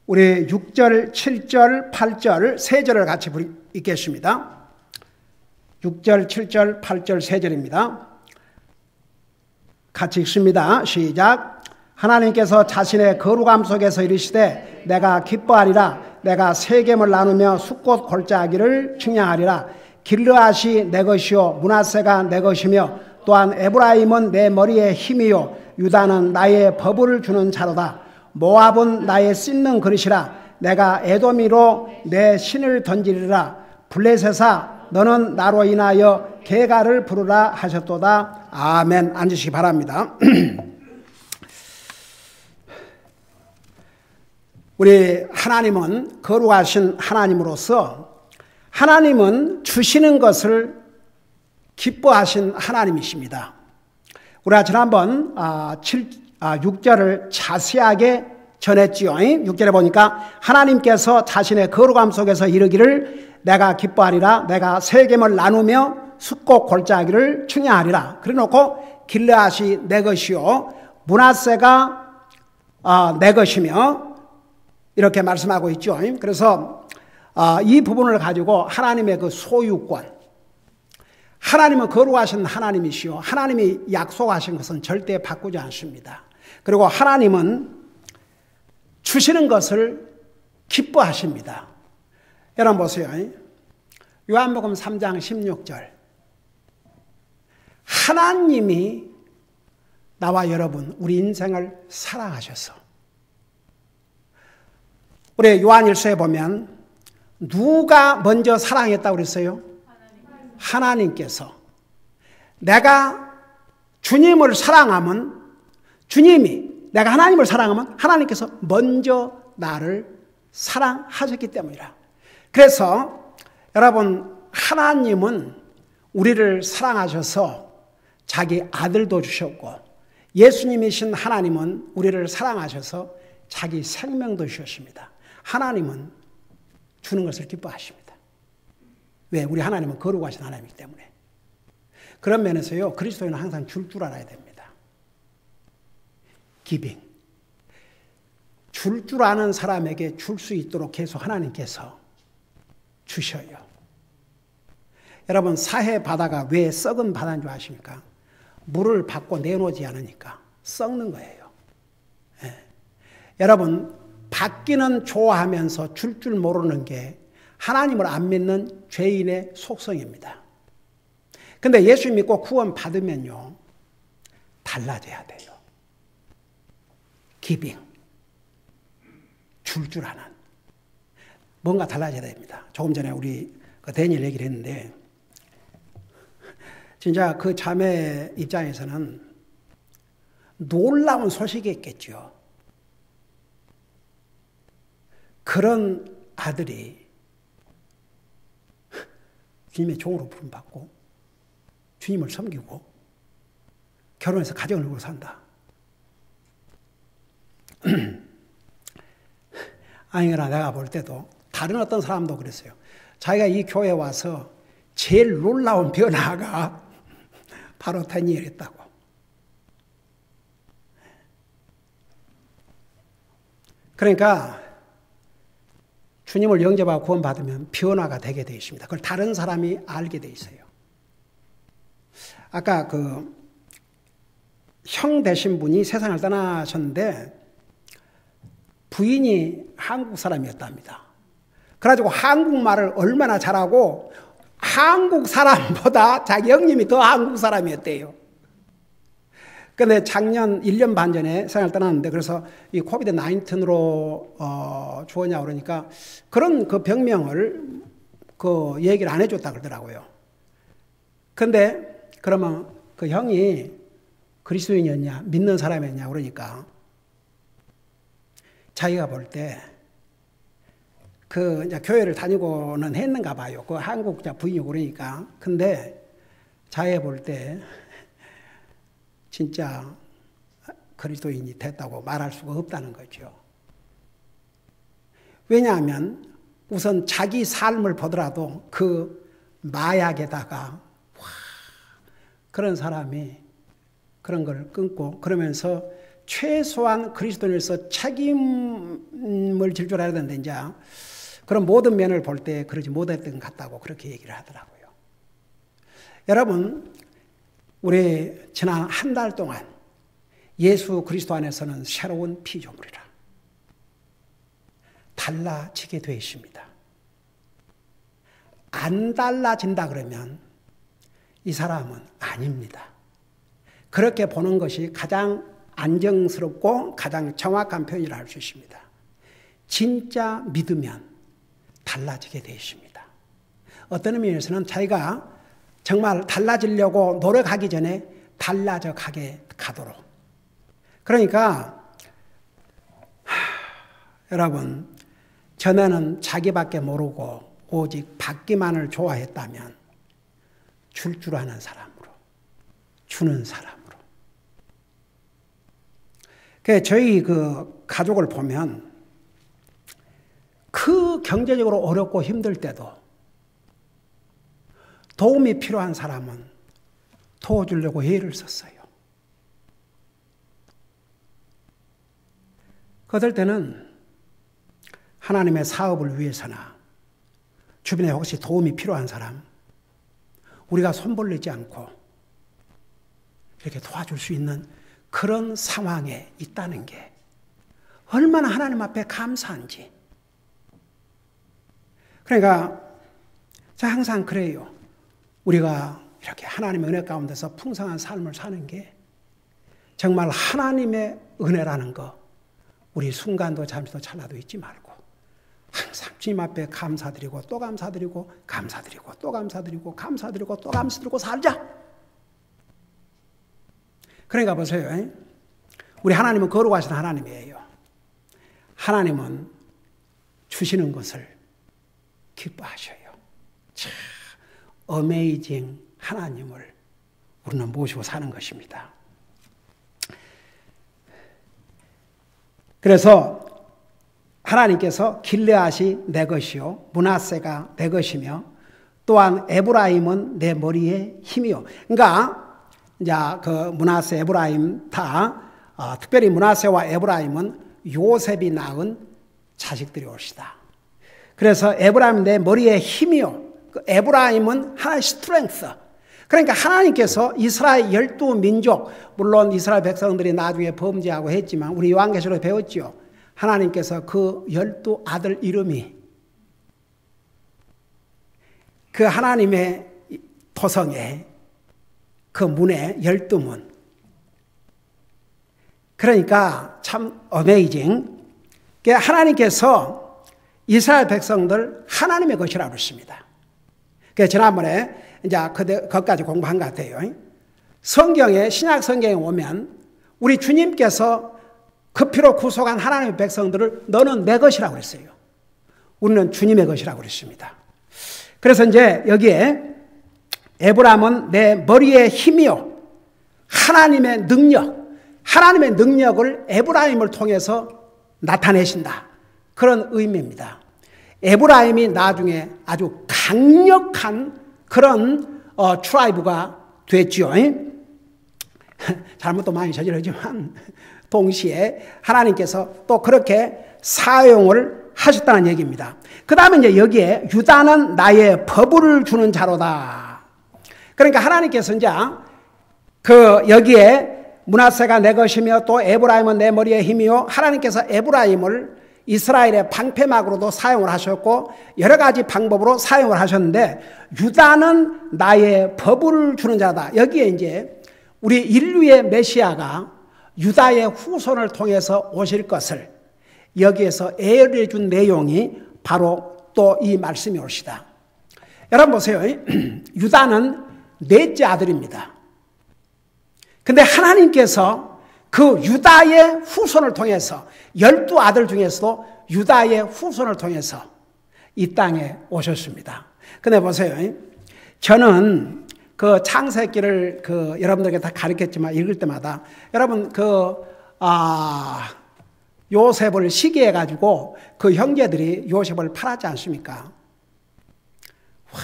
우리 6절, 7절, 8절, 3절을 같이 읽겠습니다. 6절, 7절, 8절, 3절입니다. 같이 읽습니다. 시작. 하나님께서 자신의 거룩함 속에서 이르시되 내가 기뻐하리라. 내가 세겜을 나누며 숫곳 골짜기를 측량하리라. 길르앗이 내 것이요 므낫세가 내 것이며 또한 에브라임은 내 머리의 힘이요 유다는 나의 법을 주는 자로다. 모압은 나의 씻는 그릇이라. 내가 에도미로 내 신을 던지리라. 블레셋아 너는 나로 인하여 개가를 부르라 하셨도다. 아멘. 앉으시기 바랍니다. 우리 하나님은 거룩하신 하나님으로서 하나님은 주시는 것을 기뻐하신 하나님이십니다. 우리가 지난번 6절을 자세하게 전했지요. 6절에 보니까 하나님께서 자신의 거룩함 속에서 이르기를 내가 기뻐하리라. 내가 세겜을 나누며 숫곳 골짜기를 측량하리라. 그래놓고 길르앗이 내 것이요 므낫세가 내 것이며 이렇게 말씀하고 있죠. 그래서 이 부분을 가지고 하나님의 그 소유권, 하나님은 거룩하신 하나님이시요 하나님이 약속하신 것은 절대 바꾸지 않습니다. 그리고 하나님은 주시는 것을 기뻐하십니다. 여러분 보세요. 요한복음 3장 16절. 하나님이 나와 여러분 우리 인생을 사랑하셔서, 우리 요한일서에 보면 누가 먼저 사랑했다고 그랬어요? 하나님께서. 내가 주님을 사랑하면 주님이, 내가 하나님을 사랑하면 하나님께서 먼저 나를 사랑하셨기 때문이라. 그래서 여러분 하나님은 우리를 사랑하셔서 자기 아들도 주셨고, 예수님이신 하나님은 우리를 사랑하셔서 자기 생명도 주셨습니다. 하나님은 주는 것을 기뻐하십니다. 왜? 우리 하나님은 거룩하신 하나님이기 때문에. 그런 면에서요, 그리스도인은 항상 줄 알아야 됩니다. 기빙. 줄 아는 사람에게 줄 수 있도록 계속 하나님께서 주셔요. 여러분, 사해 바다가 왜 썩은 바다인 줄 아십니까? 물을 받고 내놓지 않으니까 썩는 거예요. 예. 여러분, 받기는 좋아하면서 줄 모르는 게 하나님을 안 믿는 죄인의 속성입니다. 근데 예수 믿고 구원 받으면요, 달라져야 돼요. 기빙. 줄 아는. 뭔가 달라져야 됩니다. 조금 전에 우리 데니엘 얘기를 했는데, 진짜 그 자매 입장에서는 놀라운 소식이었겠죠. 그런 아들이 주님의 종으로 부름받고 주님을 섬기고 결혼해서 가정을 이루고 산다. 아니나 내가 볼 때도 다른 어떤 사람도 그랬어요. 자기가 이 교회에 와서 제일 놀라운 변화가 바로 다니엘이었다고. 그러니까 주님을 영접하고 구원받으면 변화가 되게 되어 있습니다. 그걸 다른 사람이 알게 되어 있어요. 아까 그 형 되신 분이 세상을 떠나셨는데 부인이 한국 사람이었답니다. 그래가지고 한국말을 얼마나 잘하고 한국 사람보다 자기 형님이 더 한국 사람이었대요. 근데 작년 1년 반 전에 세상을 떠났는데, 그래서 이 코비드 19으로 죽었냐 그러니까 그런 그 병명을 그 얘기를 안 해줬다 그러더라고요. 근데 그러면 그 형이 그리스도인이었냐, 믿는 사람이었냐 그러니까 자기가 볼 때 그 이제 교회를 다니고는 했는가 봐요. 그 한국 부인이고 그러니까. 근데 자기가 볼 때 진짜 그리스도인이 됐다고 말할 수가 없다는 거죠. 왜냐하면 우선 자기 삶을 보더라도 그 마약에다가 그런 사람이 그런 걸 끊고, 그러면서 최소한 그리스도인으로서 책임을 질 줄 알아야 되는데 이제 그런 모든 면을 볼 때 그러지 못했던 것 같다고 그렇게 얘기를 하더라고요. 여러분, 우리 지난 한 달 동안 예수 그리스도 안에서는 새로운 피조물이라 달라지게 되어 있습니다. 안 달라진다 그러면 이 사람은 아닙니다. 그렇게 보는 것이 가장 안정스럽고 가장 정확한 표현이라 할 수 있습니다. 진짜 믿으면 달라지게 되어 있습니다. 어떤 의미에서는 자기가 정말 달라지려고 노력하기 전에 달라져 가도록. 그러니까 여러분, 전에는 자기밖에 모르고 오직 받기만을 좋아했다면 줄 아는 사람으로, 주는 사람으로. 저희 그 가족을 보면 그 경제적으로 어렵고 힘들 때도 도움이 필요한 사람은 도와주려고 애를 썼어요. 그럴 때는 하나님의 사업을 위해서나 주변에 혹시 도움이 필요한 사람, 우리가 손 벌리지 않고 이렇게 도와줄 수 있는 그런 상황에 있다는 게 얼마나 하나님 앞에 감사한지. 그러니까 제가 항상 그래요. 우리가 이렇게 하나님의 은혜 가운데서 풍성한 삶을 사는 게 정말 하나님의 은혜라는 거 우리 순간도 잠시도 찰나도 잊지 말고 항상 주님 앞에 감사드리고 또 감사드리고 감사드리고 또 감사드리고 감사드리고 또 감사드리고 살자. 그러니까 보세요. 우리 하나님은 거룩하신 하나님이에요. 하나님은 주시는 것을 기뻐하셔요. 참 어메이징 하나님을 우리는 모시고 사는 것입니다. 그래서 하나님께서 길르앗이 내 것이요 므낫세가 내 것이며 또한 에브라임은 내 머리의 힘이요. 그러니까 이제 그 므낫세, 에브라임 다 특별히 므낫세와 에브라임은 요셉이 낳은 자식들이 올시다. 그래서 에브라임은 내 머리의 힘이요. 그 에브라임은 하나의 스트렝스. 그러니까 하나님께서 이스라엘 12민족, 물론 이스라엘 백성들이 나중에 범죄하고 했지만 우리 요한계시록에 배웠죠. 하나님께서 그 12아들 이름이 그 하나님의 토성에 그 문에 12문. 그러니까 참 어메이징. 하나님께서 이스라엘 백성들 하나님의 것이라고 했습니다. 그래서 지난번에 이제 그것까지 공부한 것 같아요. 성경에, 신약 성경에 오면 우리 주님께서 그 피로 구속한 하나님의 백성들을 너는 내 것이라고 했어요. 우리는 주님의 것이라고 그랬습니다. 그래서 이제 여기에 에브라임은 내 머리의 힘이요. 하나님의 능력을 에브라임을 통해서 나타내신다. 그런 의미입니다. 에브라임이 나중에 아주 강력한 그런 트라이브가 됐죠. 잘못도 많이 저지르지만 동시에 하나님께서 또 그렇게 사용을 하셨다는 얘기입니다. 그 다음에 이제 여기에 유다는 나의 법을 주는 자로다. 그러니까 하나님께서 이제 여기에 므낫세가 내 것이며 또 에브라임은 내 머리의 힘이요. 하나님께서 에브라임을 이스라엘의 방패막으로도 사용을 하셨고 여러 가지 방법으로 사용을 하셨는데 유다는 나의 법을 주는 자다. 여기에 이제 우리 인류의 메시아가 유다의 후손을 통해서 오실 것을 여기에서 예언해 준 내용이 바로 또 이 말씀이 올시다. 여러분 보세요. 유다는 넷째 아들입니다. 근데 하나님께서 그 유다의 후손을 통해서 12아들 중에서도 유다의 후손을 통해서 이 땅에 오셨습니다. 근데 보세요. 저는 그 창세기를 여러분들에게 다 가르쳤지만 읽을 때마다 여러분 요셉을 시기해 가지고 그 형제들이 요셉을 팔았지 않습니까? 와,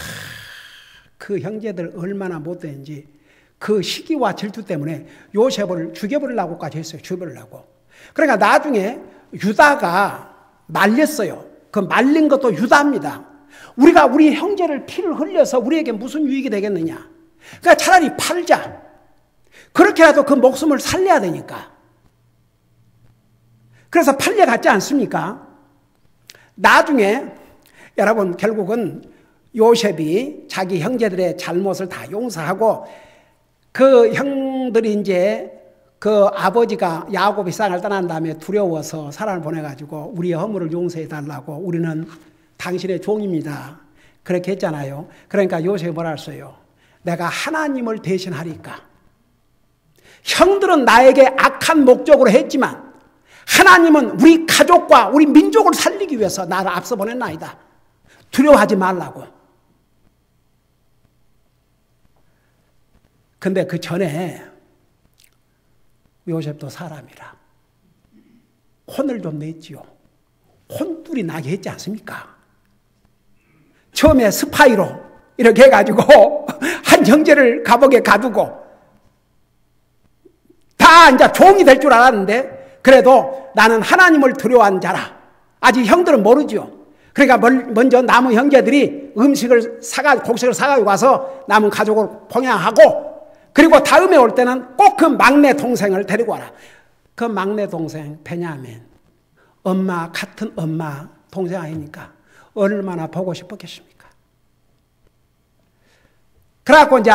그 형제들 얼마나 못된지 그 시기와 질투 때문에 요셉을 죽여버리려고까지 했어요. 죽여버리려고. 그러니까 나중에 유다가 말렸어요. 그 말린 것도 유다입니다. 우리가 우리 형제를 피를 흘려서 우리에게 무슨 유익이 되겠느냐. 그러니까 차라리 팔자. 그렇게라도 그 목숨을 살려야 되니까. 그래서 팔려갔지 않습니까? 나중에 여러분 결국은 요셉이 자기 형제들의 잘못을 다 용서하고 그 형들이 이제 그 아버지가 야곱이 세상을 떠난 다음에 두려워서 사람을 보내가지고 우리의 허물을 용서해 달라고 우리는 당신의 종입니다. 그렇게 했잖아요. 그러니까 요셉이 뭐라 했어요? 내가 하나님을 대신하리까. 형들은 나에게 악한 목적으로 했지만 하나님은 우리 가족과 우리 민족을 살리기 위해서 나를 앞서 보냈나이다. 두려워하지 말라고. 근데 그 전에 요셉도 사람이라 혼을 좀 냈지요. 혼불이 나게 했지 않습니까? 처음에 스파이로 이렇게 해가지고 한 형제를 감옥에 가두고 다 이제 종이 될 줄 알았는데 그래도 나는 하나님을 두려워한 자라. 아직 형들은 모르죠. 그러니까 먼저 남은 형제들이 음식을 곡식을 사가지고 와서 남은 가족을 봉양하고 그리고 다음에 올 때는 꼭 그 막내 동생을 데리고 와라. 그 막내 동생 베냐민 엄마 같은 엄마 동생 아닙니까? 얼마나 보고 싶었겠습니까? 그래갖고 이제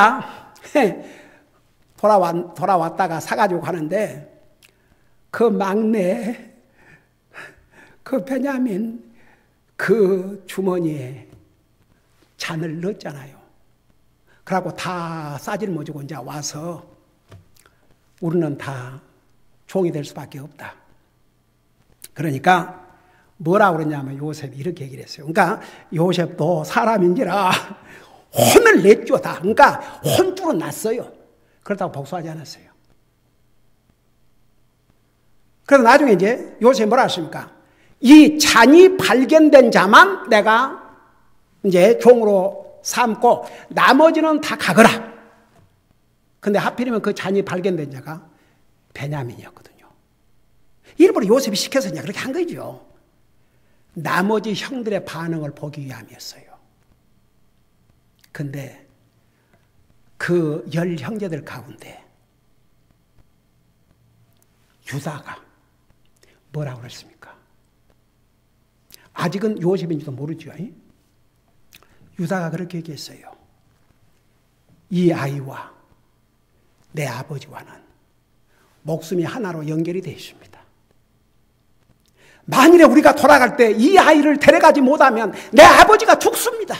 돌아왔다가 사가지고 가는데 그 막내 그 베냐민 그 주머니에 잔을 넣었잖아요. 그러고 다 싸질 못지고 이제 와서 우리는 다 종이 될 수밖에 없다. 그러니까 뭐라고 그러냐면 요셉이 이렇게 얘기를 했어요. 그러니까 요셉도 사람인지라 혼을 냈죠 다. 그러니까 혼줄은 났어요. 그렇다고 복수하지 않았어요. 그래서 나중에 이제 요셉이 뭐라 했습니까? 이 잔이 발견된 자만 내가 이제 종으로 삼고 나머지는 다 가거라. 근데 하필이면 그 잔이 발견된 자가 베냐민이었거든요. 일부러 요셉이 시켜서 그냥 그렇게 한 거죠. 나머지 형들의 반응을 보기 위함이었어요. 근데 그 10 형제들 가운데 유다가 뭐라고 그랬습니까? 아직은 요셉인지도 모르죠. 유다가 그렇게 얘기했어요. 이 아이와 내 아버지와는 목숨이 하나로 연결이 되어 있습니다. 만일에 우리가 돌아갈 때 이 아이를 데려가지 못하면 내 아버지가 죽습니다.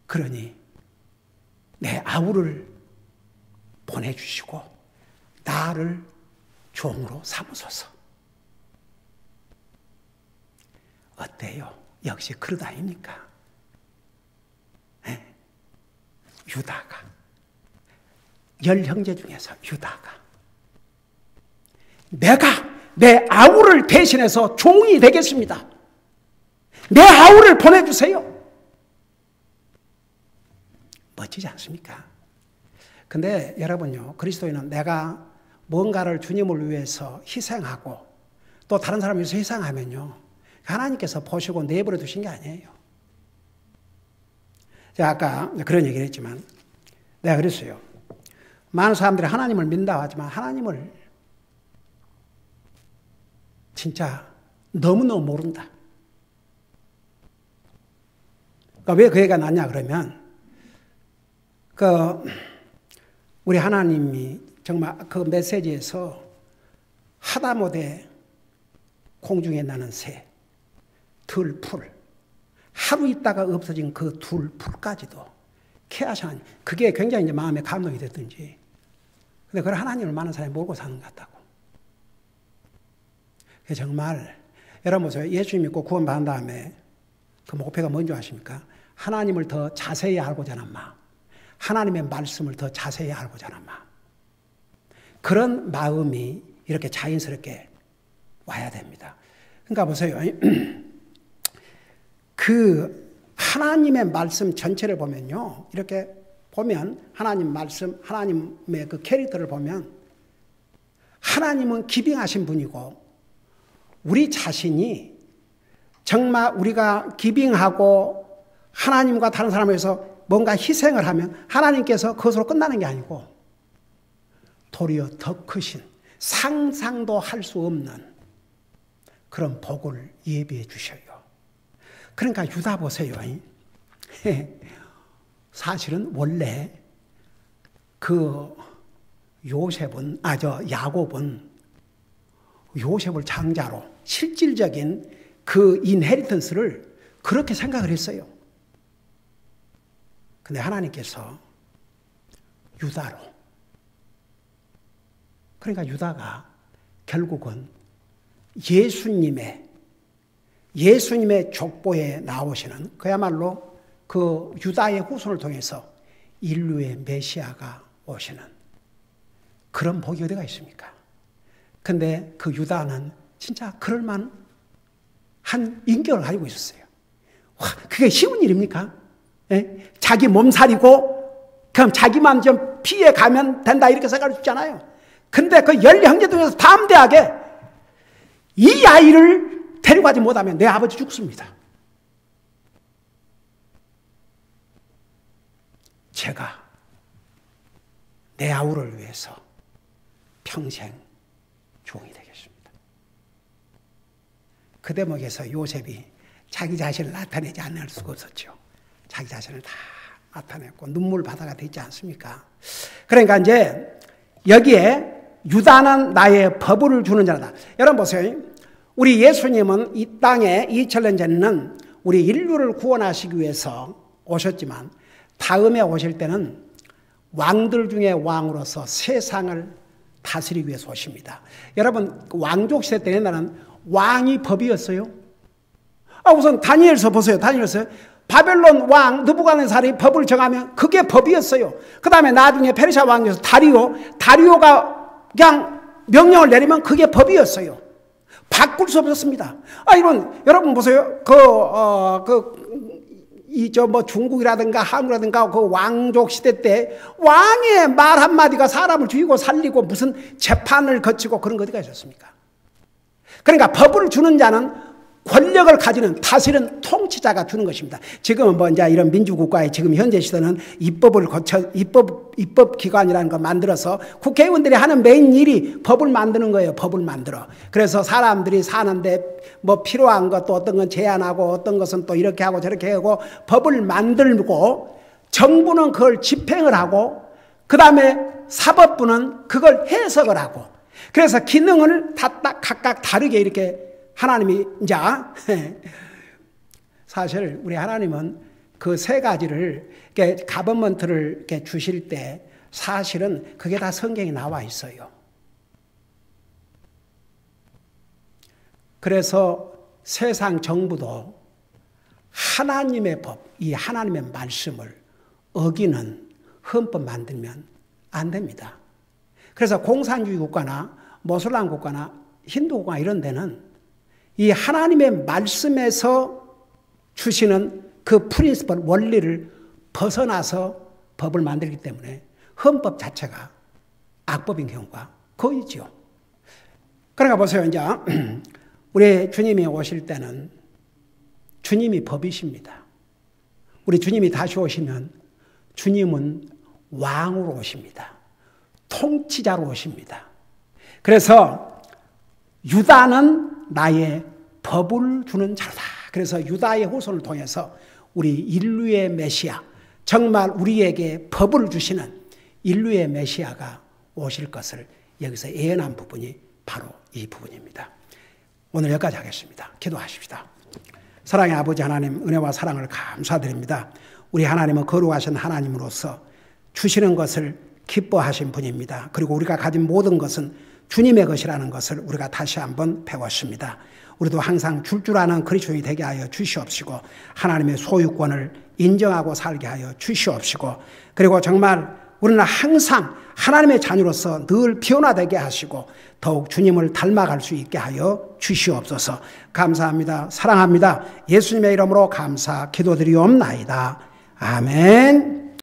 그러니 내 아우를 보내주시고 나를 종으로 삼으소서. 어때요? 역시 그릇 아닙니까? 네? 유다가 10 형제 중에서 유다가 내가 내 아우를 대신해서 종이 되겠습니다. 내 아우를 보내주세요. 멋지지 않습니까? 근데 여러분요, 그리스도인은 내가 뭔가를 주님을 위해서 희생하고 또 다른 사람을 위해서 희생하면요, 하나님께서 보시고 내버려 두신 게 아니에요. 제가 아까 그런 얘기를 했지만 내가 그랬어요. 많은 사람들이 하나님을 믿는다고 하지만 하나님을 진짜 너무너무 모른다. 그러니까 왜 그 얘기가 나냐 그러면 우리 하나님이 정말 그 메시지에서 하다못해 공중에 나는 새, 들풀, 하루 있다가 없어진 그 들풀까지도 케하시는 그게 굉장히 이제 마음에 감동이 됐든지. 근데 그걸 하나님을 많은 사람이 모르고 사는 것 같다고. 정말 여러분 보세요. 예수 믿고 구원받은 다음에 그 목표가 뭔지 아십니까? 하나님을 더 자세히 알고자 하는 마음, 하나님의 말씀을 더 자세히 알고자 하는 마음. 그런 마음이 이렇게 자연스럽게 와야 됩니다. 그러니까 보세요. 그 하나님의 말씀 전체를 보면요, 이렇게 보면 하나님 말씀, 하나님의 그 캐릭터를 보면 하나님은 기빙하신 분이고 우리 자신이 정말 우리가 기빙하고 하나님과 다른 사람을 위해서 뭔가 희생을 하면 하나님께서 그것으로 끝나는 게 아니고 도리어 더 크신 상상도 할 수 없는 그런 복을 예비해 주셔요. 그러니까 유다 보세요. 사실은 원래 그 야곱은 요셉을 장자로 실질적인 그 인헤리턴스를 그렇게 생각을 했어요. 근데 하나님께서 유다로, 그러니까 유다가 결국은 예수님의 족보에 나오시는 그야말로 그 유다의 후손을 통해서 인류의 메시아가 오시는 그런 복이 어디가 있습니까? 근데 그 유다는 진짜 그럴만한 인격을 가지고 있었어요. 와, 그게 쉬운 일입니까? 예? 자기 몸살이고 그럼 자기만 좀 피해 가면 된다 이렇게 생각할 수 있잖아요. 근데 그 10형제 중에서 담대하게 이 아이를 데려가지 못하면 내 아버지 죽습니다. 제가 내 아우를 위해서 평생 종이 되겠습니다. 그 대목에서 요셉이 자기 자신을 나타내지 않을 수가 없었죠. 자기 자신을 다 나타냈고 눈물 바다가 되지 않습니까? 그러니까 이제 여기에 유다는 나의 법을 주는 자다. 여러분 보세요. 우리 예수님은 이 땅에 2000년 전에는 우리 인류를 구원하시기 위해서 오셨지만 다음에 오실 때는 왕들 중에 왕으로서 세상을 다스리기 위해서 오십니다. 여러분 왕족 시대 때 옛날에는 왕이 법이었어요. 우선 다니엘서 보세요. 다니엘서 바벨론 왕 느부갓네살이 법을 정하면 그게 법이었어요. 그 다음에 나중에 페르시아 왕에서 다리오가 그냥 명령을 내리면 그게 법이었어요. 바꿀 수 없었습니다. 여러분 보세요. 중국이라든가 한국이라든가 그 왕족 시대 때 왕의 말 한마디가 사람을 죽이고 살리고 무슨 재판을 거치고 그런 거 어디가 있었습니까? 그러니까 법을 주는 자는 권력을 가지는 다스리는 통치자가 주는 것입니다. 지금은 이제 이런 민주국가의 지금 현재 시대는 입법기관이라는 걸 만들어서 국회의원들이 하는 메인 일이 법을 만드는 거예요. 법을 만들어. 그래서 사람들이 사는데 필요한 것도 어떤 건 제한하고 어떤 것은 또 이렇게 하고 저렇게 하고 법을 만들고 정부는 그걸 집행을 하고 그 다음에 사법부는 그걸 해석을 하고 그래서 기능을 다 각각 다르게 이렇게 하나님이 이제 사실 우리 하나님은 그 세 가지를 가버먼트를 이렇게 주실 때 사실은 그게 다 성경에 나와 있어요. 그래서 세상 정부도 하나님의 법, 이 하나님의 말씀을 어기는 헌법 만들면 안 됩니다. 그래서 공산주의 국가나 모슬람 국가나 힌두 국가 이런 데는 이 하나님의 말씀에서 주시는 그 프린시플, 원리를 벗어나서 법을 만들기 때문에 헌법 자체가 악법인 경우가 거의 있죠. 그러니까 보세요. 이제 우리 주님이 오실 때는 주님이 법이십니다. 우리 주님이 다시 오시면 주님은 왕으로 오십니다. 통치자로 오십니다. 그래서 유다는 나의 법을 주는 자다. 그래서 유다의 후손을 통해서 우리 인류의 메시아, 정말 우리에게 법을 주시는 인류의 메시아가 오실 것을 여기서 예언한 부분이 바로 이 부분입니다. 오늘 여기까지 하겠습니다. 기도하십시다. 사랑의 아버지 하나님, 은혜와 사랑을 감사드립니다. 우리 하나님은 거룩하신 하나님으로서 주시는 것을 기뻐하신 분입니다. 그리고 우리가 가진 모든 것은 주님의 것이라는 것을 우리가 다시 한번 배웠습니다. 우리도 항상 줄 아는 그리스도인이 되게 하여 주시옵시고 하나님의 소유권을 인정하고 살게 하여 주시옵시고 그리고 정말 우리는 항상 하나님의 자녀로서 늘 변화되게 하시고 더욱 주님을 닮아갈 수 있게 하여 주시옵소서. 감사합니다. 사랑합니다. 예수님의 이름으로 감사 기도드리옵나이다. 아멘.